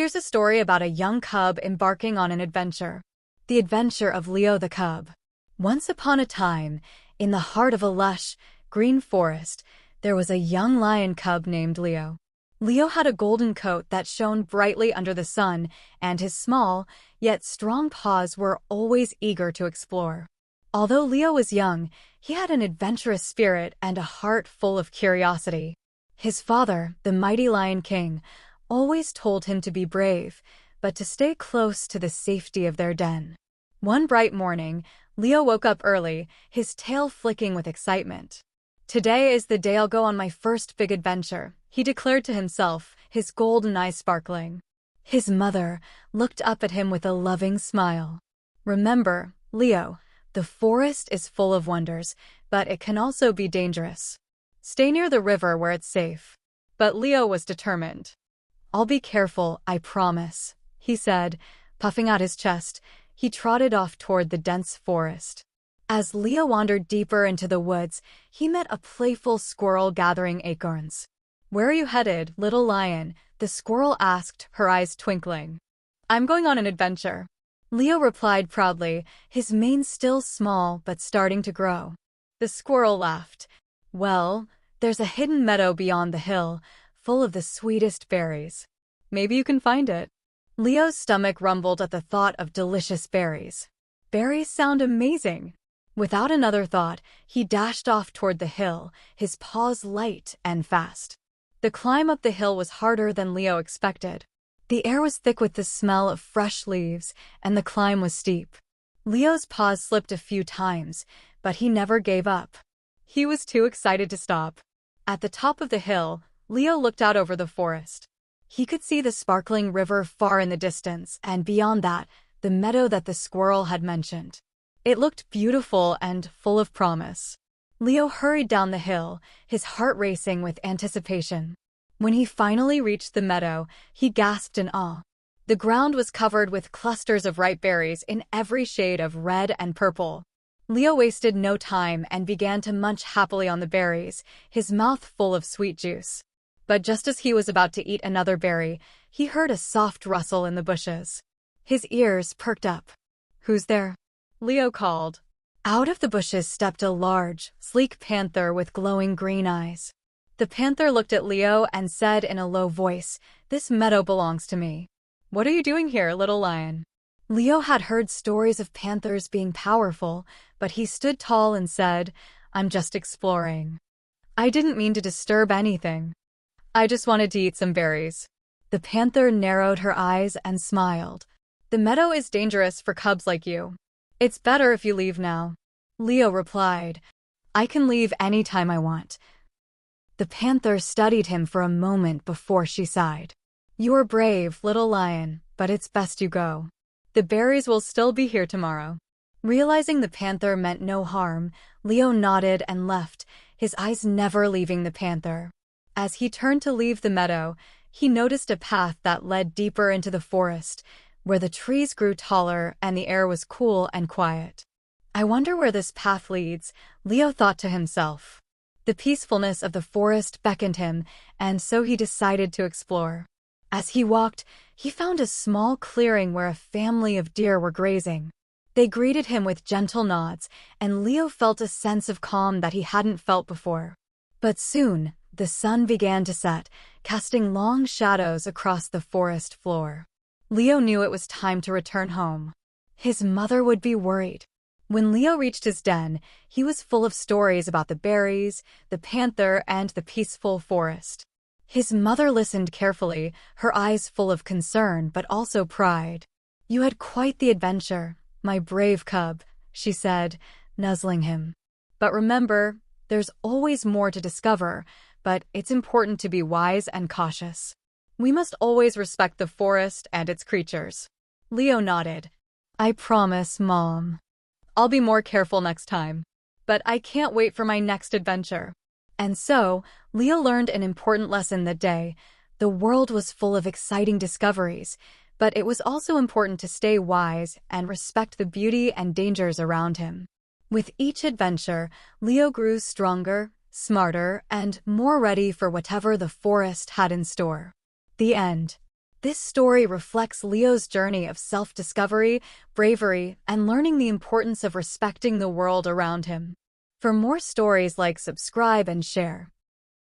Here's a story about a young cub embarking on an adventure. The Adventure of Leo the Cub. Once upon a time, in the heart of a lush, green forest, there was a young lion cub named Leo. Leo had a golden coat that shone brightly under the sun, and his small, yet strong paws were always eager to explore. Although Leo was young, he had an adventurous spirit and a heart full of curiosity. His father, the mighty Lion King, always told him to be brave, but to stay close to the safety of their den. One bright morning, Leo woke up early, his tail flicking with excitement. "Today is the day I'll go on my first big adventure," he declared to himself, his golden eyes sparkling. His mother looked up at him with a loving smile. "Remember, Leo, the forest is full of wonders, but it can also be dangerous. Stay near the river where it's safe." But Leo was determined. "I'll be careful, I promise," he said, puffing out his chest. He trotted off toward the dense forest. As Leo wandered deeper into the woods, he met a playful squirrel gathering acorns. "Where are you headed, little lion?" the squirrel asked, her eyes twinkling. "I'm going on an adventure," Leo replied proudly, his mane still small but starting to grow. The squirrel laughed. "Well, there's a hidden meadow beyond the hill, full of the sweetest berries. Maybe you can find it." Leo's stomach rumbled at the thought of delicious berries. Berries sound amazing. Without another thought, he dashed off toward the hill, his paws light and fast. The climb up the hill was harder than Leo expected. The air was thick with the smell of fresh leaves, and the climb was steep. Leo's paws slipped a few times, but he never gave up. He was too excited to stop. At the top of the hill, Leo looked out over the forest. He could see the sparkling river far in the distance, and beyond that, the meadow that the squirrel had mentioned. It looked beautiful and full of promise. Leo hurried down the hill, his heart racing with anticipation. When he finally reached the meadow, he gasped in awe. The ground was covered with clusters of ripe berries in every shade of red and purple. Leo wasted no time and began to munch happily on the berries, his mouth full of sweet juice. But just as he was about to eat another berry, he heard a soft rustle in the bushes. His ears perked up. "Who's there?" Leo called. Out of the bushes stepped a large, sleek panther with glowing green eyes. The panther looked at Leo and said in a low voice, "This meadow belongs to me." "What are you doing here, little lion?" Leo had heard stories of panthers being powerful, but he stood tall and said, "I'm just exploring. I didn't mean to disturb anything. I just wanted to eat some berries." The panther narrowed her eyes and smiled. "The meadow is dangerous for cubs like you. It's better if you leave now." Leo replied, "I can leave any time I want." The panther studied him for a moment before she sighed. "You're brave, little lion, but it's best you go. The berries will still be here tomorrow." Realizing the panther meant no harm, Leo nodded and left, his eyes never leaving the panther. As he turned to leave the meadow, he noticed a path that led deeper into the forest, where the trees grew taller and the air was cool and quiet. "I wonder where this path leads," Leo thought to himself. The peacefulness of the forest beckoned him, and so he decided to explore. As he walked, he found a small clearing where a family of deer were grazing. They greeted him with gentle nods, and Leo felt a sense of calm that he hadn't felt before. But soon, the sun began to set, casting long shadows across the forest floor. Leo knew it was time to return home. His mother would be worried. When Leo reached his den, he was full of stories about the berries, the panther, and the peaceful forest. His mother listened carefully, her eyes full of concern but also pride. "You had quite the adventure, my brave cub," she said, nuzzling him. "But remember, there's always more to discover, but it's important to be wise and cautious. We must always respect the forest and its creatures." Leo nodded. "I promise, Mom. I'll be more careful next time. But I can't wait for my next adventure." And so, Leo learned an important lesson that day. The world was full of exciting discoveries, but it was also important to stay wise and respect the beauty and dangers around him. With each adventure, Leo grew stronger, smarter, and more ready for whatever the forest had in store. The end. This story reflects Leo's journey of self-discovery, bravery, and learning the importance of respecting the world around him. For more stories like subscribe and share.